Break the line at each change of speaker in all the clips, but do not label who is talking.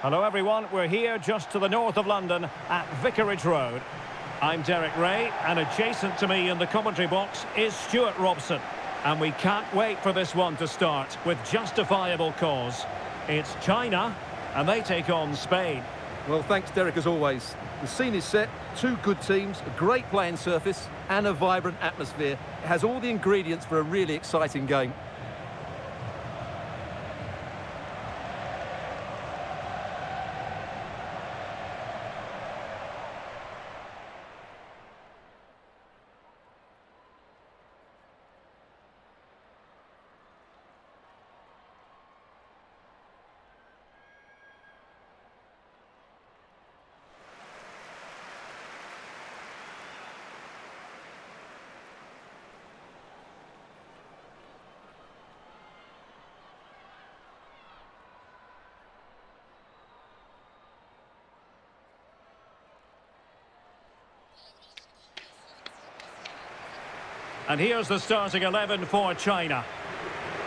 Hello everyone, we're here just to the north of London at Vicarage Road. I'm Derek Ray, and adjacent to me in the commentary box is Stuart Robson. And we can't wait for this one to start with justifiable cause. It's China, and they take on Spain.
Well, thanks Derek as always. The scene is set, two good teams, a great playing surface and a vibrant atmosphere. It has all the ingredients for a really exciting game.
And here's the starting 11 for China.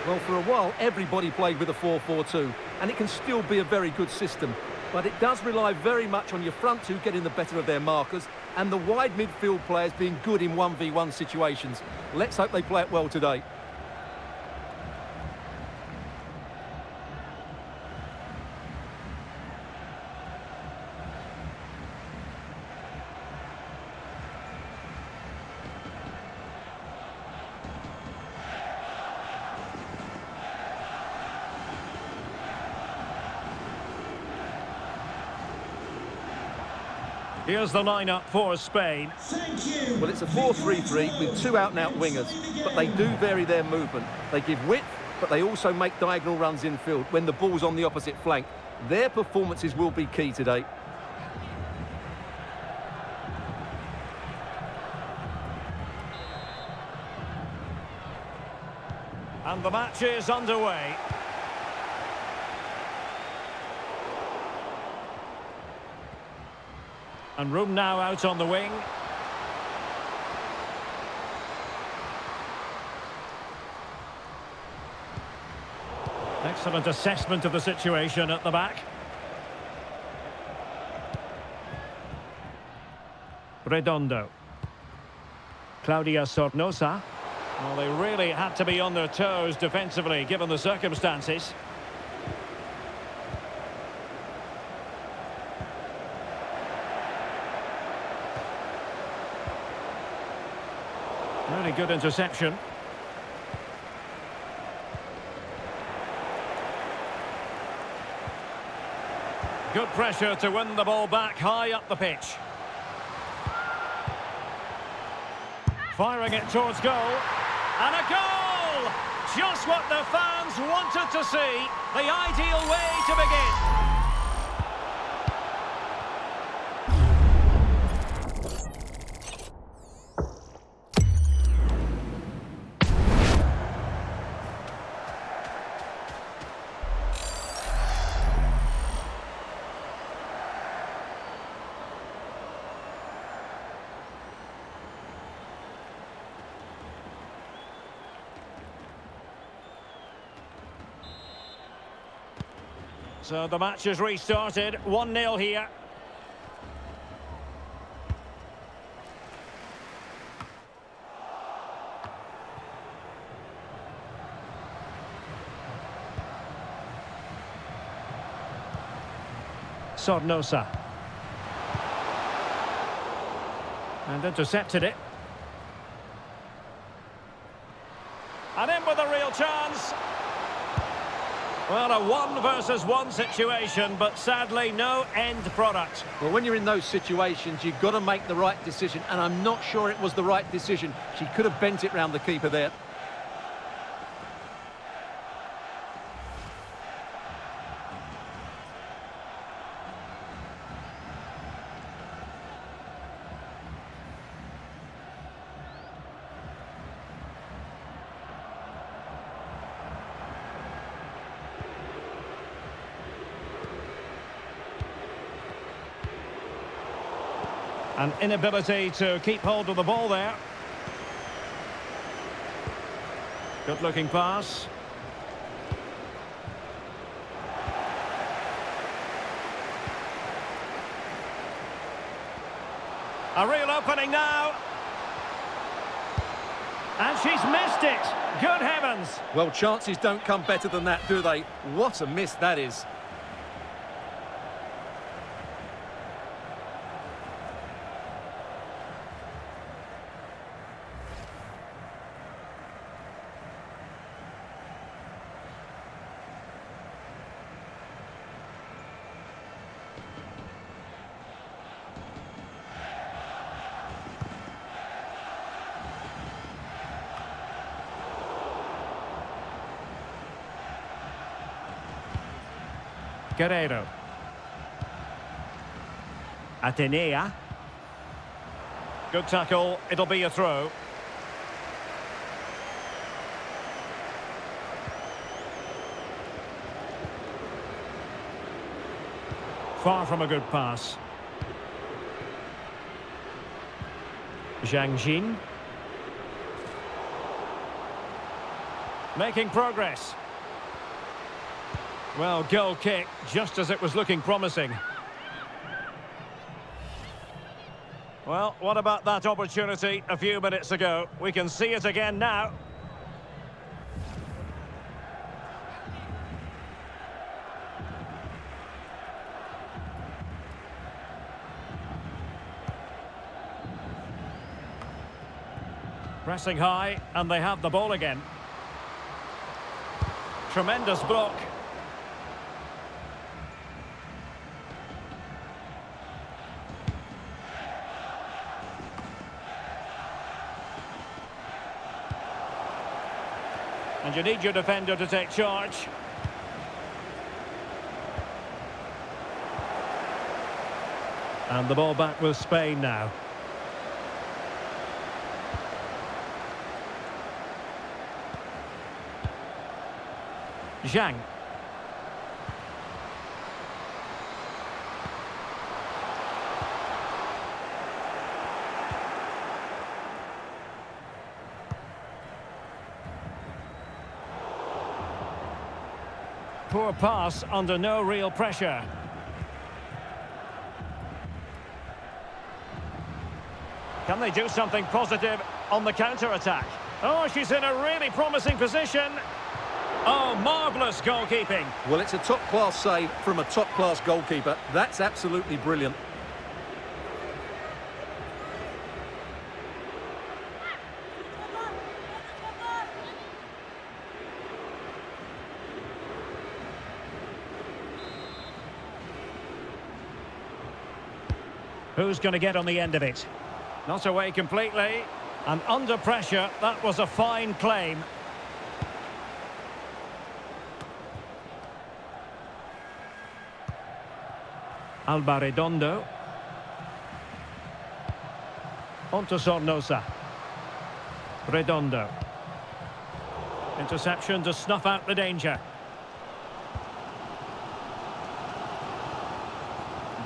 Well, for a while, everybody played with a 4-4-2, and it can still be a very good system. But it does rely very much on your front two getting the better of their markers and the wide midfield players being good in 1v1 situations. Let's hope they play it well today.
Here's the lineup for Spain.
Well, it's a 4-3-3 with two out-and-out wingers, but they do vary their movement. They give width, but they also make diagonal runs infield when the ball's on the opposite flank. Their performances will be key today.
And the match is underway. And room now out on the wing. Excellent assessment of the situation at the back. Redondo. Claudia Sornosa. Well, they really had to be on their toes defensively, given the circumstances. Really good interception. Good pressure to win the ball back high up the pitch. Firing it towards goal. And a goal! Just what the fans wanted to see. The ideal way to begin. So the match is restarted, 1-0 here. Sornosa. And intercepted it. And in with a real chance. Well, a 1-versus-1 situation, but sadly no end product.
Well, when you're in those situations, you've got to make the right decision, and I'm not sure it was the right decision. She could have bent it round the keeper there.
An inability to keep hold of the ball there. Good looking pass. A real opening now. And she's missed it. Good heavens.
Well, chances don't come better than that, do they? What a miss that is.
Guerrero. Atenea. Good tackle. It'll be a throw. Far from a good pass. Zhang Jin. Making progress. Well, goal kick, just as it was looking promising. Well, what about that opportunity a few minutes ago? We can see it again now. Pressing high, and they have the ball again. Tremendous block. And you need your defender to take charge. And the ball back with Spain now. Zhang. Poor pass under no real pressure. Can they do something positive on the counter-attack? Oh, she's in a really promising position. Oh, marvellous goalkeeping.
Well, it's a top-class save from a top-class goalkeeper. That's absolutely brilliant.
Who's going to get on the end of it? Not away completely. And under pressure, that was a fine claim. Alba Redondo. Onto Sornosa. Redondo. Interception to snuff out the danger.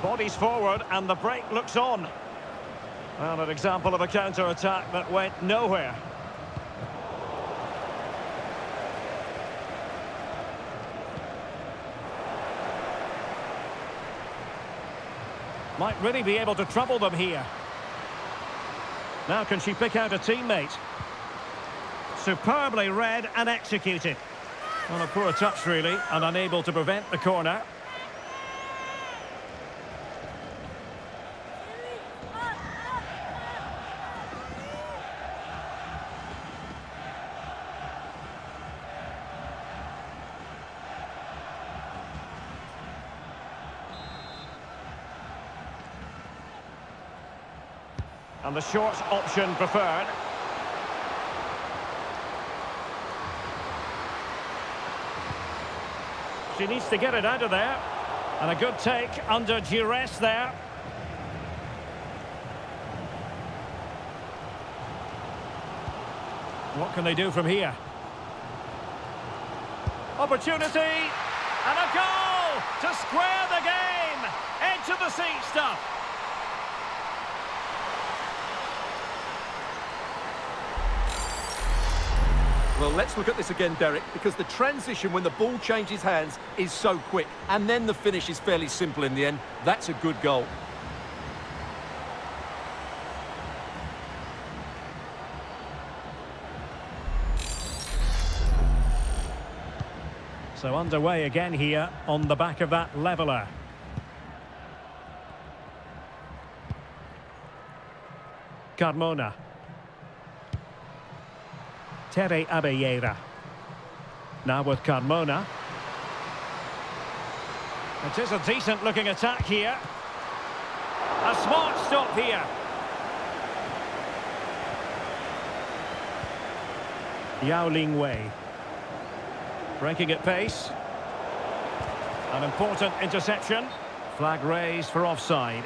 Bodies forward and the break looks on. Well, an example of a counter-attack that went nowhere. Might really be able to trouble them here. Now can she pick out a teammate? Superbly read and executed. Well, a poor touch really, and unable to prevent the corner. And the short option preferred. She needs to get it out of there. And a good take under duress there. What can they do from here? Opportunity! And a goal to square the game! Edge of the seat stuff.
Well, let's look at this again, Derek, because the transition when the ball changes hands is so quick, and then the finish is fairly simple in the end. That's a good goal.
So underway again here on the back of that leveller. Carmona. Tere Abelleira. Now with Carmona. It is a decent looking attack here. A smart stop here. Yao Ling Wei. Breaking at pace. An important interception. Flag raised for offside.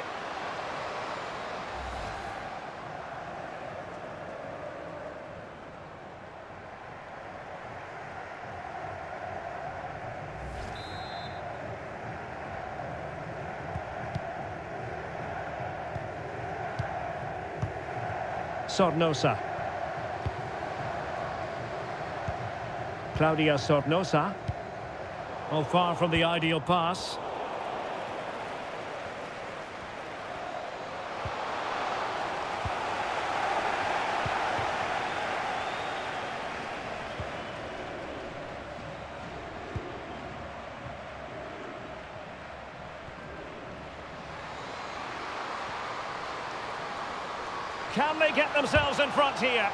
Sornosa. Claudia Sornosa. Oh, far from the ideal pass. Can they get themselves in front here?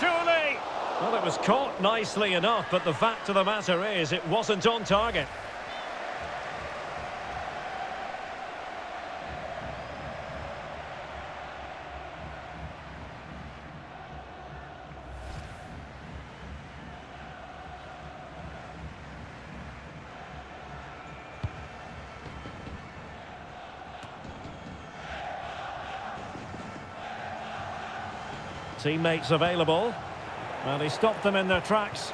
Surely! Well, it was caught nicely enough, but the fact of the matter is it wasn't on target. Teammates available. Well, he stopped them in their tracks.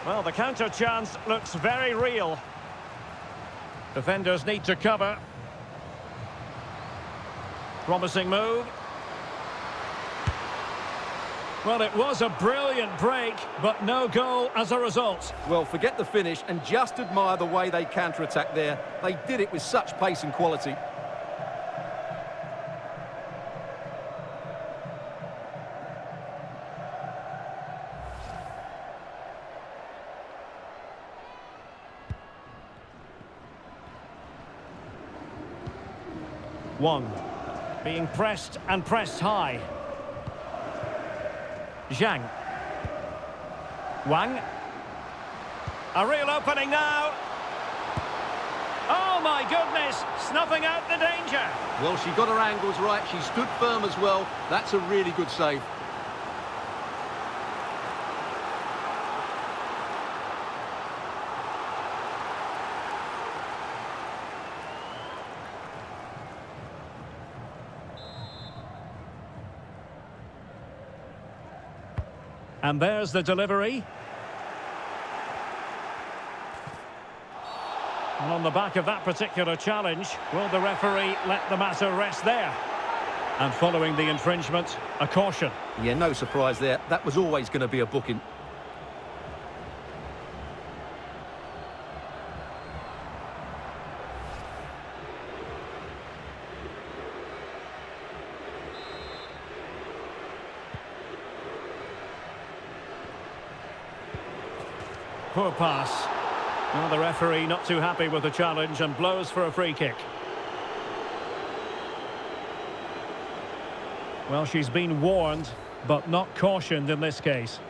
Well, the counter chance looks very real. Defenders need to cover. Promising move. Well, it was a brilliant break, but no goal as a result.
Well, forget the finish and just admire the way they counter-attacked there. They did it with such pace and quality.
Wang being pressed and pressed high. Zhang. Wang. A real opening now. Oh my goodness, snuffing out the danger.
Well, she got her angles right. She stood firm as well. That's a really good save.
And there's the delivery. And on the back of that particular challenge, will the referee let the matter rest there? And following the infringement, a caution.
Yeah, no surprise there. That was always going to be a booking.
Poor pass. Well, the referee not too happy with the challenge and blows for a free kick. Well, she's been warned, but not cautioned in this case.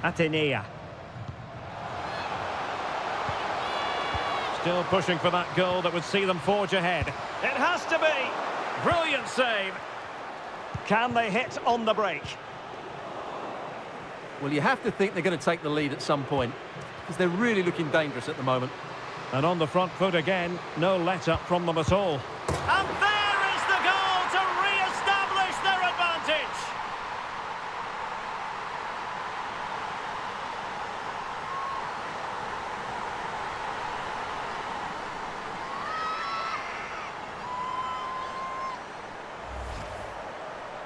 Atenea. Still pushing for that goal that would see them forge ahead. It has to be! Brilliant save. Can they hit on the break?
Well, you have to think they're going to take the lead at some point, because they're really looking dangerous at the moment.
And on the front foot again, no let-up from them at all. And there is the goal to re-establish their advantage!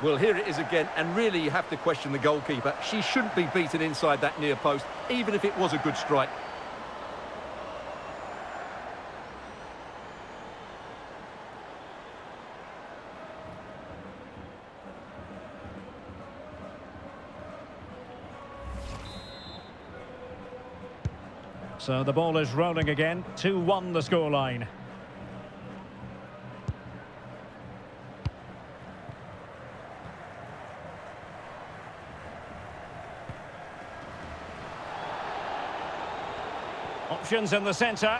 Well, here it is again, and really you have to question the goalkeeper. She shouldn't be beaten inside that near post, even if it was a good strike.
So the ball is rolling again. 2-1 the scoreline. Options in the centre.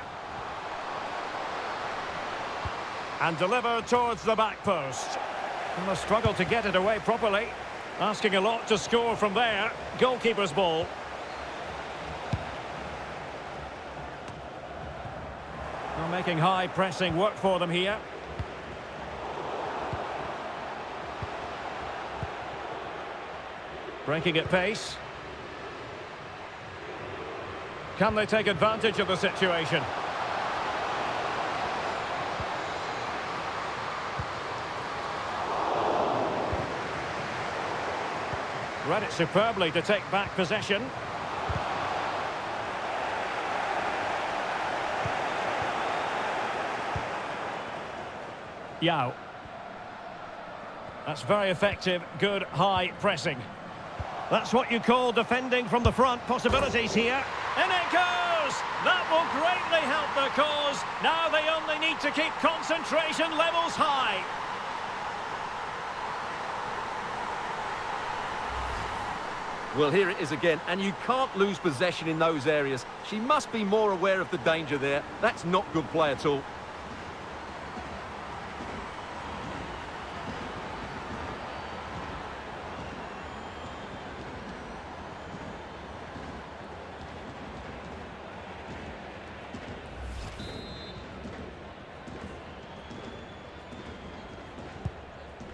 And delivered towards the back post. And a struggle to get it away properly. Asking a lot to score from there. Goalkeeper's ball. Well, making high pressing work for them here. Breaking at pace. Can they take advantage of the situation? Read it superbly to take back possession. Yao. That's very effective, good high pressing. That's what you call defending from the front. Possibilities here. In it goes! That will greatly help the cause. Now they only need to keep concentration levels high.
Well, here it is again, and you can't lose possession in those areas. She must be more aware of the danger there. That's not good play at all.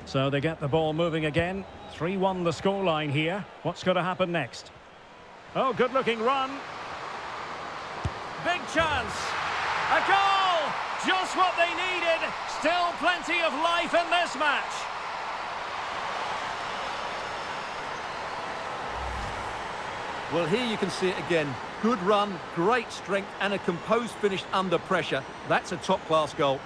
So they get the ball moving again. 3-1 the scoreline here. What's going to happen next? Oh, good-looking run. Big chance. A goal! Just what they needed. Still plenty of life in this match.
Well, here you can see it again. Good run, great strength, and a composed finish under pressure. That's a top-class goal.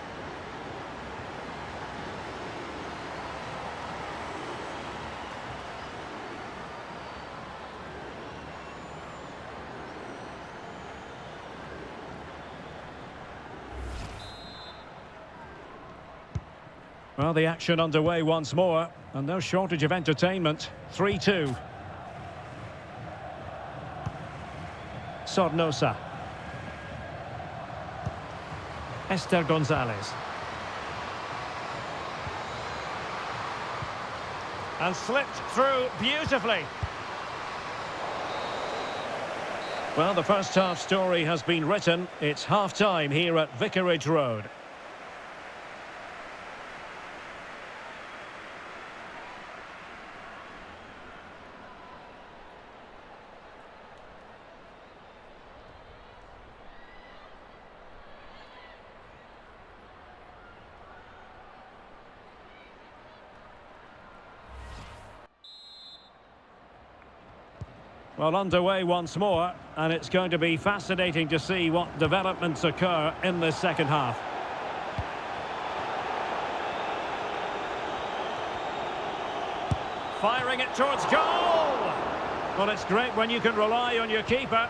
Well, the action underway once more, and no shortage of entertainment. 3-2. Sornosa. Esther Gonzalez. And slipped through beautifully. Well, the first half story has been written. It's half-time here at Vicarage Road. Well, underway once more, and it's going to be fascinating to see what developments occur in this second half. Firing it towards goal! Well, it's great when you can rely on your keeper.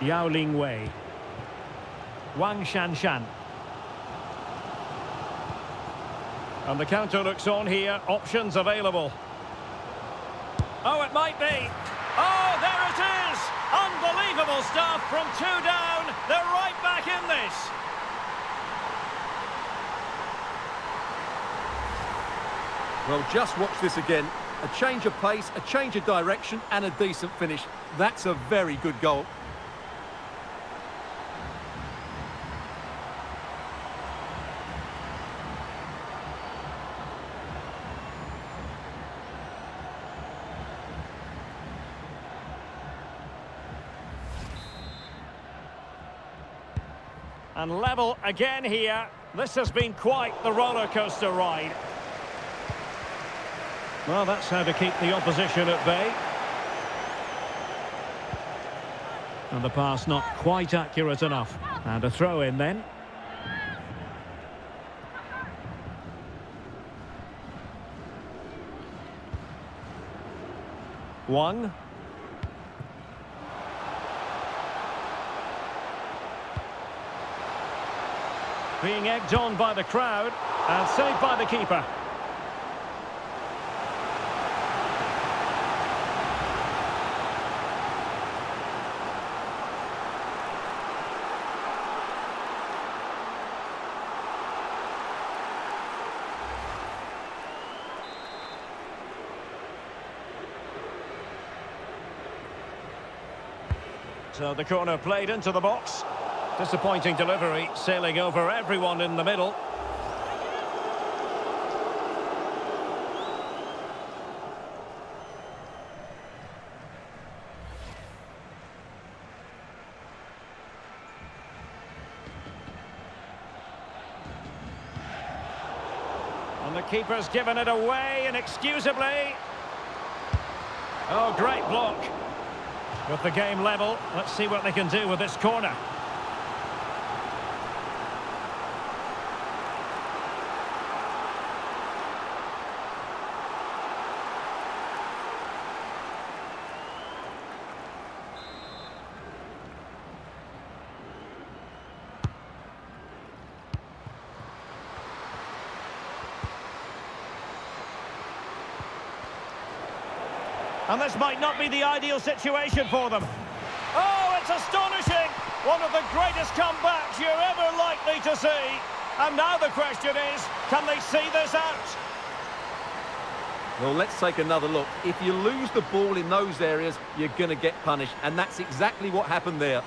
Yao Ling Wei. Wang Shanshan. And the counter looks on here, options available. Oh, it might be. Oh, there it is! Unbelievable stuff from 2 down. They're right back in this.
Well, just watch this again. A change of pace, a change of direction, and a decent finish. That's a very good goal.
And level again here. This has been quite the roller coaster ride. Well, that's how to keep the opposition at bay. And the pass not quite accurate enough. And a throw in then. One. Being egged on by the crowd and saved by the keeper. So the corner played into the box. Disappointing delivery, sailing over everyone in the middle. And the keeper's given it away inexcusably. Oh, great block. With the game level, let's see what they can do with this corner. And this might not be the ideal situation for them. Oh, it's astonishing! One of the greatest comebacks you're ever likely to see. And now the question is, can they see this out?
Well, let's take another look. If you lose the ball in those areas, you're going to get punished. And that's exactly what happened there.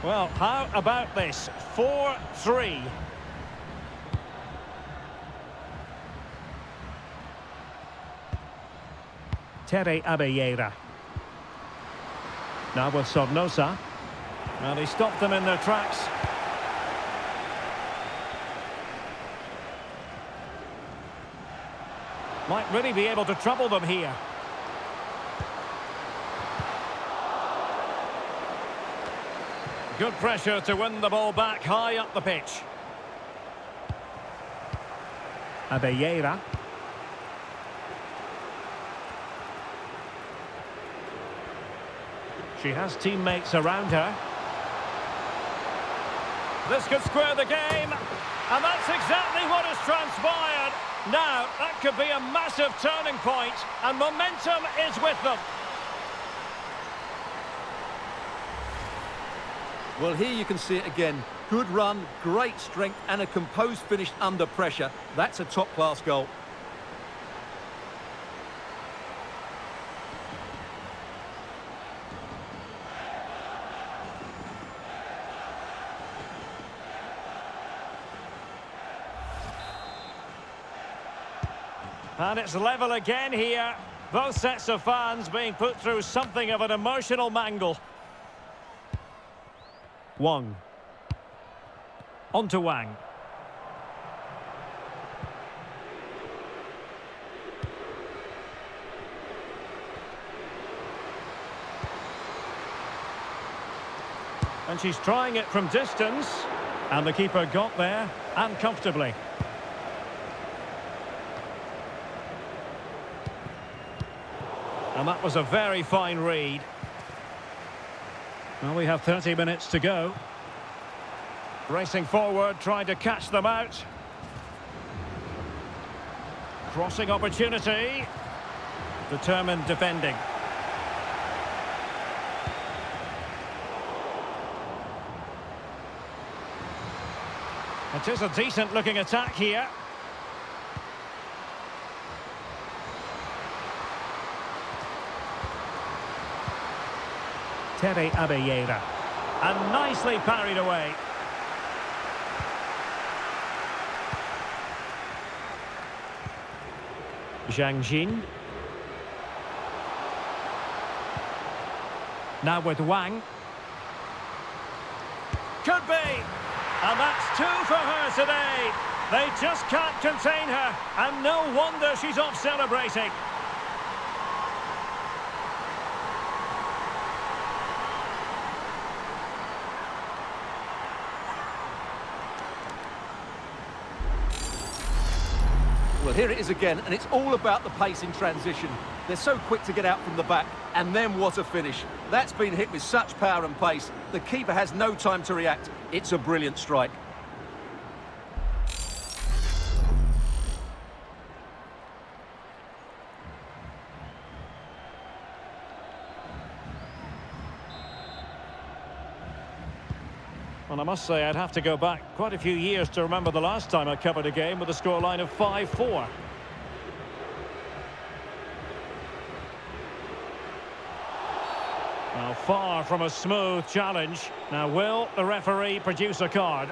Well, how about this? 4-3. Tere Abeyera. Now with Sornosa. And he stopped them in their tracks. Might really be able to trouble them here. Good pressure to win the ball back high up the pitch. Abeyera. She has teammates around her. This could square the game. And that's exactly what has transpired. Now, that could be a massive turning point, and momentum is with them.
Well, here you can see it again. Good run, great strength, and a composed finish under pressure. That's a top-class goal.
And it's level again here. Both sets of fans being put through something of an emotional mangle. Wang. On to Wang. And she's trying it from distance. And the keeper got there, and comfortably. And that was a very fine read. Well, we have 30 minutes to go. Racing forward, trying to catch them out. Crossing opportunity. Determined defending. It is a decent-looking attack here. Tere Abeyera. And nicely parried away. Zhang Jin. Now with Wang. Could be! And that's 2 for her today. They just can't contain her. And no wonder she's off celebrating.
Well, here it is again, and it's all about the pace in transition. They're so quick to get out from the back, and then what a finish. That's been hit with such power and pace. The keeper has no time to react. It's a brilliant strike.
Well, I must say I'd have to go back quite a few years to remember the last time I covered a game with a scoreline of 5-4. Now, far from a smooth challenge. Now, will the referee produce a card?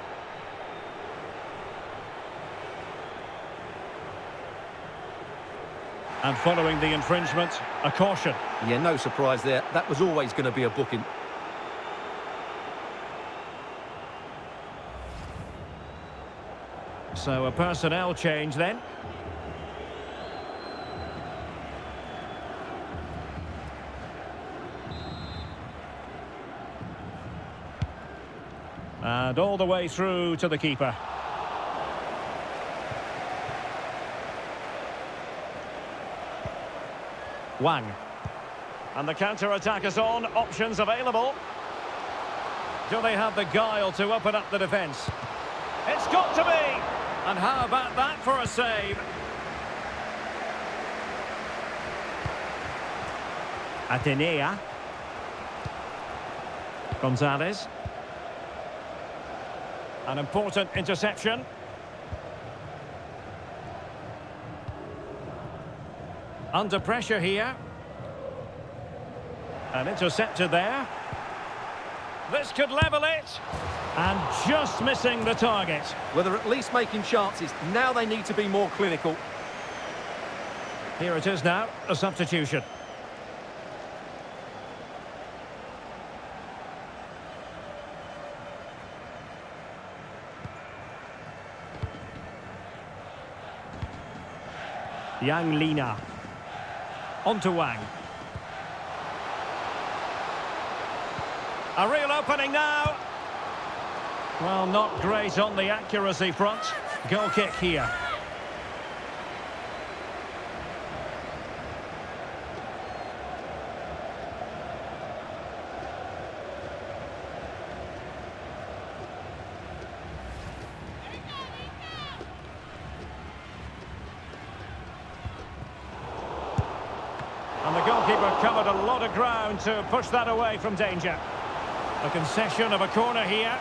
And following the infringement, a caution.
Yeah, no surprise there. That was always going to be a booking.
So a personnel change then. And all the way through to the keeper. Wang. And the counter-attack is on. Options available. Do they have the guile to open up the defence? It's got to be! And how about that for a save? Atenea. Gonzalez. An important interception. Under pressure here. And intercepted there. This could level it. And just missing the target.
Well, they're at least making chances. Now they need to be more clinical.
Here it is now, a substitution. Yang Lina. On to Wang. A real opening now. Well, not great on the accuracy front. Goal kick here. And the goalkeeper covered a lot of ground to push that away from danger. A concession of a corner here.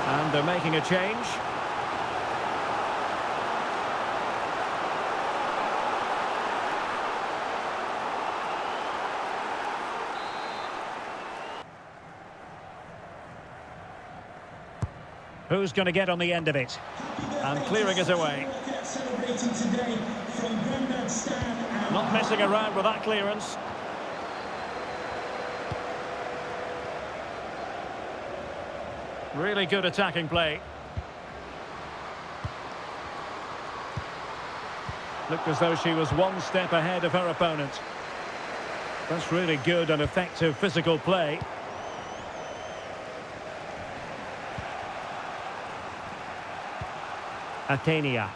And they're making a change. Who's going to get on the end of it? And clearing it away. Not messing around with that clearance. Really good attacking play. Looked as though she was one step ahead of her opponent. That's really good and effective physical play. Atenea.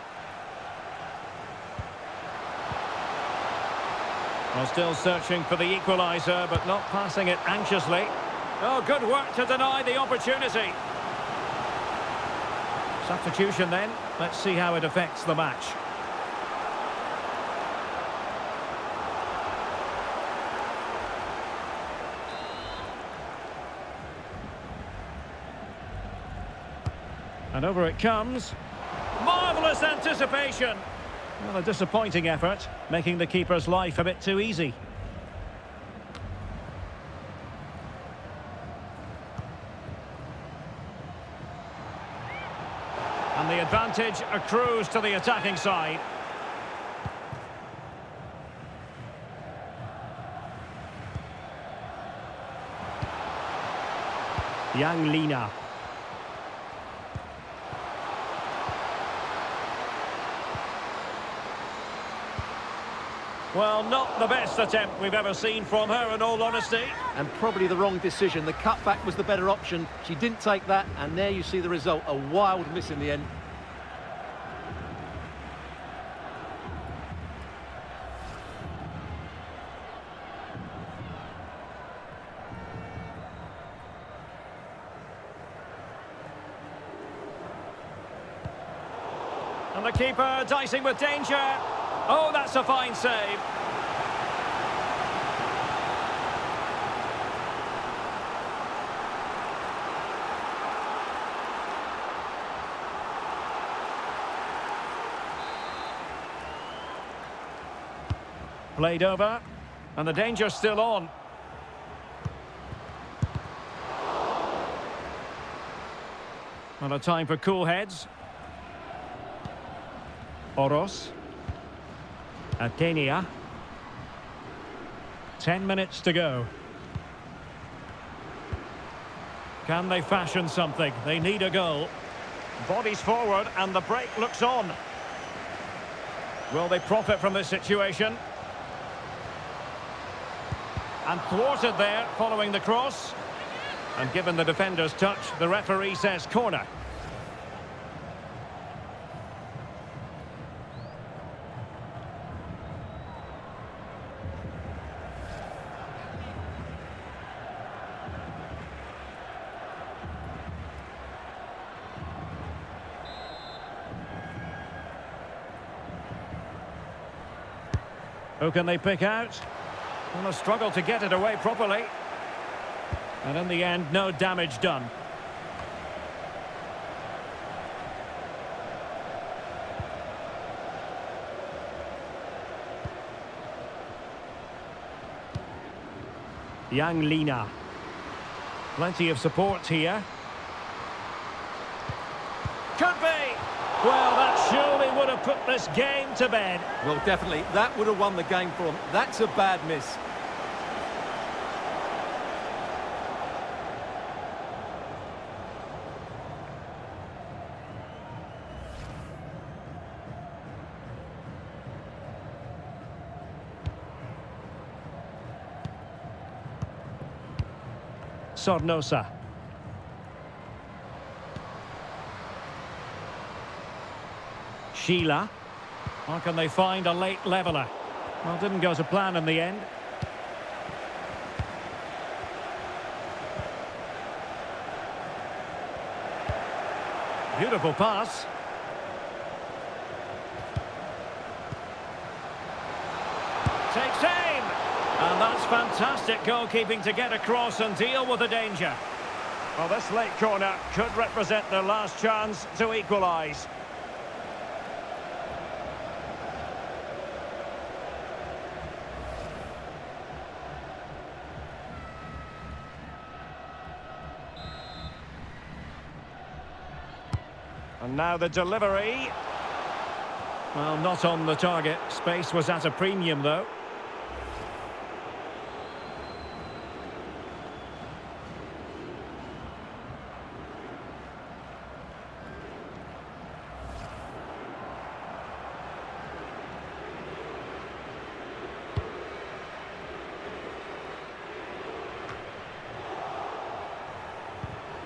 Well, still searching for the equaliser, but not passing it anxiously. Oh, good work to deny the opportunity. Substitution then. Let's see how it affects the match. And over it comes. Marvellous anticipation. Well, a disappointing effort, making the keeper's life a bit too easy. And the the advantage accrues to the attacking side. Yang Lina. Well, not the best attempt we've ever seen from her, in all honesty.
And probably the wrong decision. The cutback was the better option. She didn't take that, and there you see the result. A wild miss in the end.
And the keeper dicing with danger. Oh, that's a fine save. Played over, and the danger's still on. And a time for cool heads. Oros. Atenia. 10 minutes to go. Can they fashion something? They need a goal. Bodies forward and the break looks on. Will they profit from this situation? And thwarted there following the cross. And given the defender's touch, the referee says corner. Who can they pick out? Well, a struggle to get it away properly. And in the end, no damage done. Yang Lina. Plenty of support here. Could be! Well, that surely would have put this game to bed.
Well, definitely. That would have won the game for them. That's a bad miss.
Sornosa. Sheila. Or can they find a late leveller? Well, didn't go to plan in the end. Beautiful pass. Takes aim. And that's fantastic goalkeeping to get across and deal with the danger. Well, this late corner could represent their last chance to equalise. And now the delivery. Well, not on the target. Space was at a premium, though.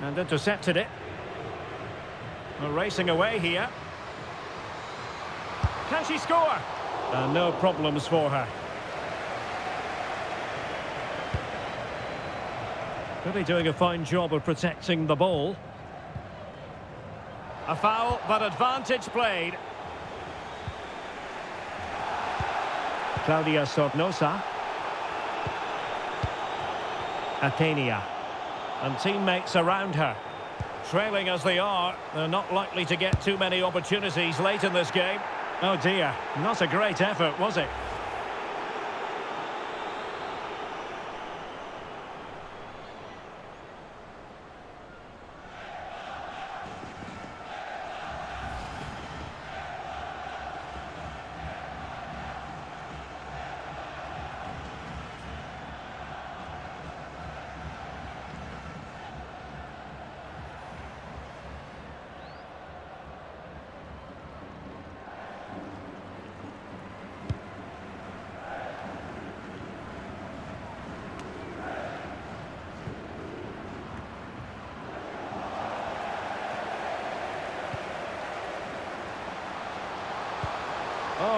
And intercepted it. Well, racing away here. Can she score? No problems for her. Really doing a fine job of protecting the ball. A foul, but advantage played. Claudia Sornosa. Atenia. And teammates around her. Trailing as they are, they're not likely to get too many opportunities late in this game. Oh dear, not a great effort, was it?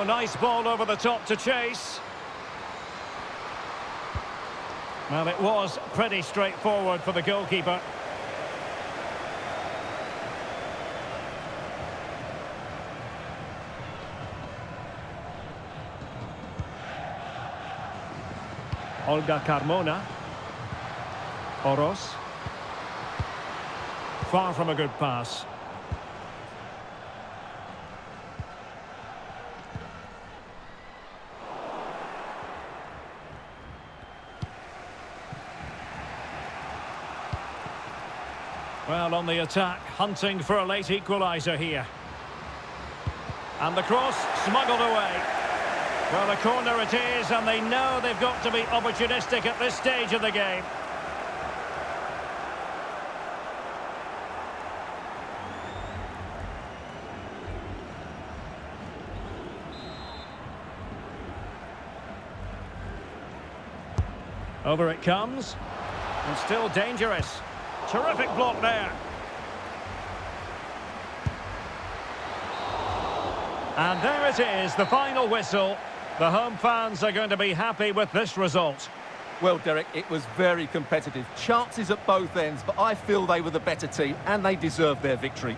Oh, nice ball over the top to chase. Well, it was pretty straightforward for the goalkeeper. Olga Carmona. Oros. Far from a good pass. Well, on the attack, hunting for a late equaliser here. And the cross smuggled away. Well, a corner it is, and they know they've got to be opportunistic at this stage of the game. Over it comes. And still dangerous. Terrific block there. And there it is, the final whistle. The home fans are going to be happy with this result.
Well, Derek, it was very competitive. Chances at both ends, but I feel they were the better team and they deserved their victory.